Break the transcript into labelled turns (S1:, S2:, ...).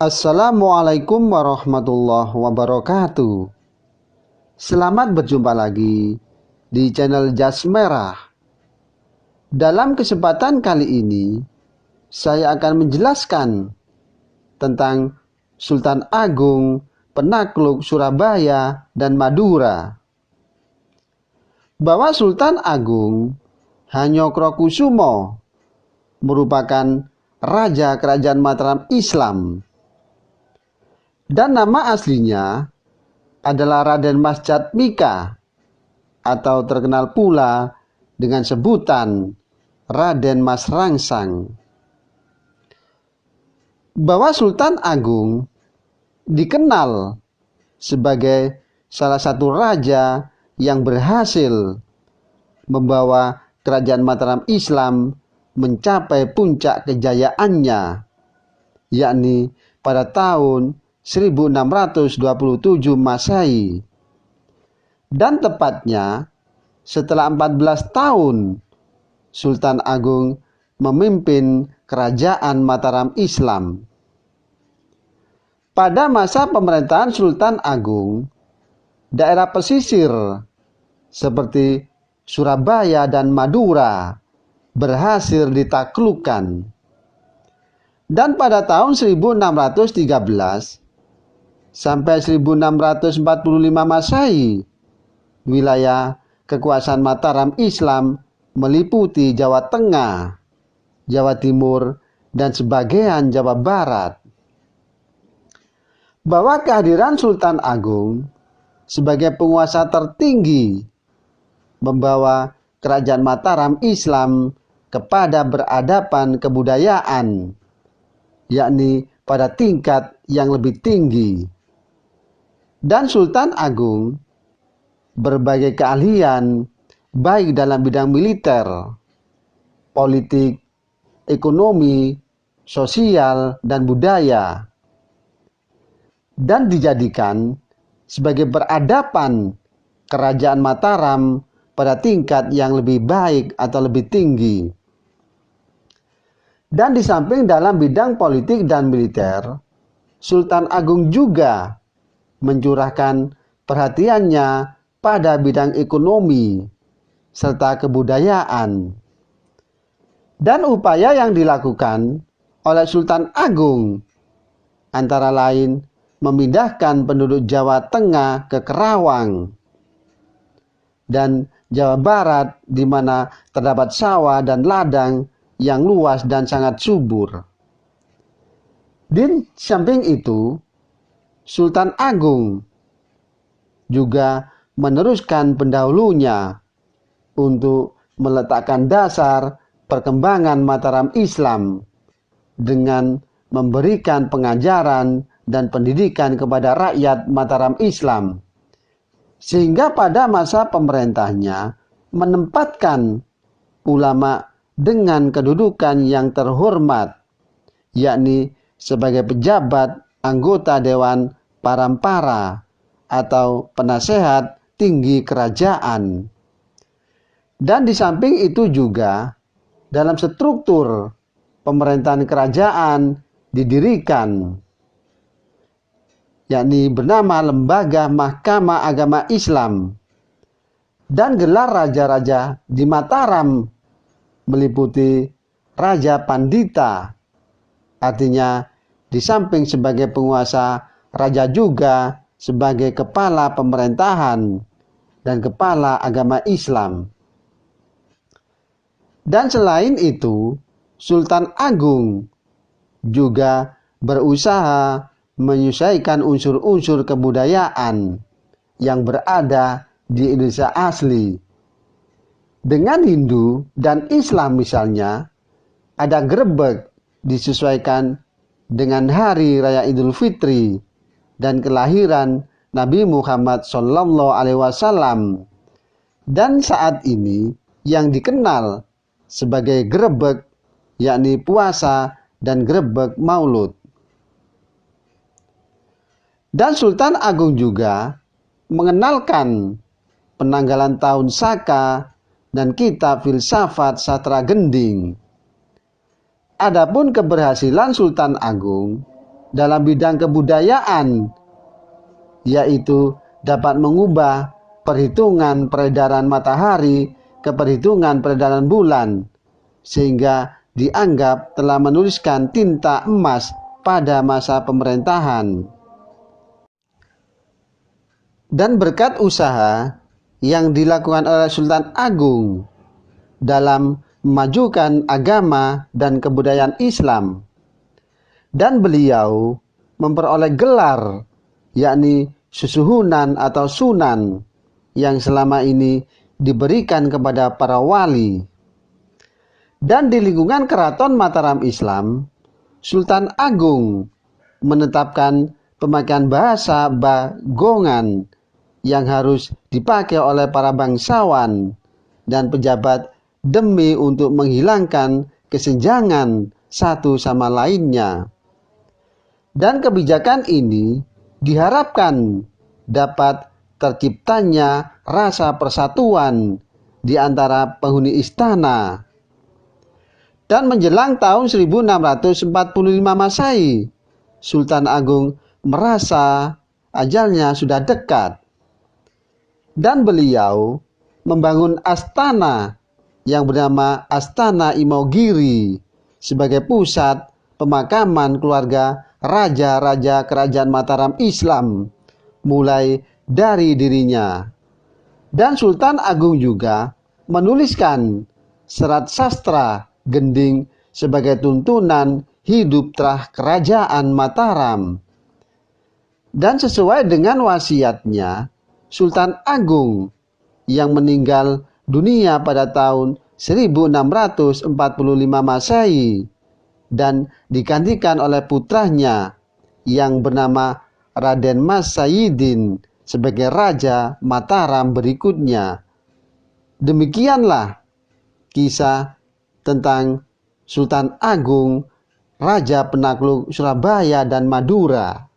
S1: Assalamualaikum warahmatullahi wabarakatuh. Selamat berjumpa lagi di channel Jas Merah. Dalam kesempatan kali ini, saya akan menjelaskan tentang Sultan Agung penakluk Surabaya dan Madura. Bahwa Sultan Agung Hanyokrokusumo merupakan Raja Kerajaan Mataram Islam. Dan nama aslinya adalah Raden Mas Jatmika atau terkenal pula dengan sebutan Raden Mas Rangsang. Bahwa Sultan Agung dikenal sebagai salah satu raja yang berhasil membawa Kerajaan Mataram Islam mencapai puncak kejayaannya, yakni pada tahun 1627 Masehi. Dan tepatnya setelah 14 tahun Sultan Agung memimpin Kerajaan Mataram Islam. Pada masa pemerintahan Sultan Agung, daerah pesisir seperti Surabaya dan Madura berhasil ditaklukkan. Dan pada tahun 1613 sampai 1645 Masehi, wilayah kekuasaan Mataram Islam meliputi Jawa Tengah, Jawa Timur, dan sebagian Jawa Barat. Bahwa kehadiran Sultan Agung sebagai penguasa tertinggi membawa Kerajaan Mataram Islam kepada beradaban kebudayaan, yakni pada tingkat yang lebih tinggi. Dan Sultan Agung berbagai keahlian baik dalam bidang militer, politik, ekonomi, sosial, dan budaya, dan dijadikan sebagai peradaban Kerajaan Mataram pada tingkat yang lebih baik atau lebih tinggi. Dan di samping dalam bidang politik dan militer, Sultan Agung juga mencurahkan perhatiannya pada bidang ekonomi serta kebudayaan. Dan upaya yang dilakukan oleh Sultan Agung antara lain memindahkan penduduk Jawa Tengah ke Kerawang dan Jawa Barat, di mana terdapat sawah dan ladang yang luas dan sangat subur. Di samping itu, Sultan Agung juga meneruskan pendahulunya untuk meletakkan dasar perkembangan Mataram Islam dengan memberikan pengajaran dan pendidikan kepada rakyat Mataram Islam, sehingga pada masa pemerintahnya menempatkan ulama dengan kedudukan yang terhormat, yakni sebagai pejabat anggota Dewan Parampara atau penasehat tinggi kerajaan. Dan di samping itu juga dalam struktur pemerintahan kerajaan didirikan, yakni bernama Lembaga Mahkamah Agama Islam. Dan gelar raja-raja di Mataram meliputi Raja Pandita, artinya di samping sebagai penguasa, raja juga sebagai kepala pemerintahan dan kepala agama Islam. Dan selain itu, Sultan Agung juga berusaha menyelesaikan unsur-unsur kebudayaan yang berada di Indonesia asli. Dengan Hindu dan Islam misalnya, ada grebek disesuaikan dengan hari raya Idul Fitri dan kelahiran Nabi Muhammad SAW. Dan saat ini yang dikenal sebagai grebek, yakni puasa dan grebek Maulud. Dan Sultan Agung juga mengenalkan penanggalan tahun Saka dan kitab filsafat Sastra Gending. Adapun keberhasilan Sultan Agung dalam bidang kebudayaan, yaitu dapat mengubah perhitungan peredaran matahari ke perhitungan peredaran bulan, sehingga dianggap telah menuliskan tinta emas pada masa pemerintahan. Dan berkat usaha yang dilakukan oleh Sultan Agung dalam memajukan agama dan kebudayaan Islam, dan beliau memperoleh gelar yakni susuhunan atau sunan yang selama ini diberikan kepada para wali. Dan di lingkungan Keraton Mataram Islam, Sultan Agung menetapkan pemakaian bahasa Bagongan yang harus dipakai oleh para bangsawan dan pejabat demi untuk menghilangkan kesenjangan satu sama lainnya. Dan kebijakan ini diharapkan dapat terciptanya rasa persatuan di antara penghuni istana. Dan menjelang tahun 1645 Masehi, Sultan Agung merasa ajalnya sudah dekat. Dan beliau membangun astana yang bernama Astana Imogiri sebagai pusat pemakaman keluarga raja-raja kerajaan Mataram Islam mulai dari dirinya. Dan Sultan Agung juga menuliskan serat sastra Gending sebagai tuntunan hidup terah kerajaan Mataram. Dan sesuai dengan wasiatnya, Sultan Agung yang meninggal dunia pada tahun 1645 Masehi dan digantikan oleh putranya yang bernama Raden Mas Sayyidin sebagai Raja Mataram berikutnya. Demikianlah kisah tentang Sultan Agung, Raja Penakluk Surabaya dan Madura.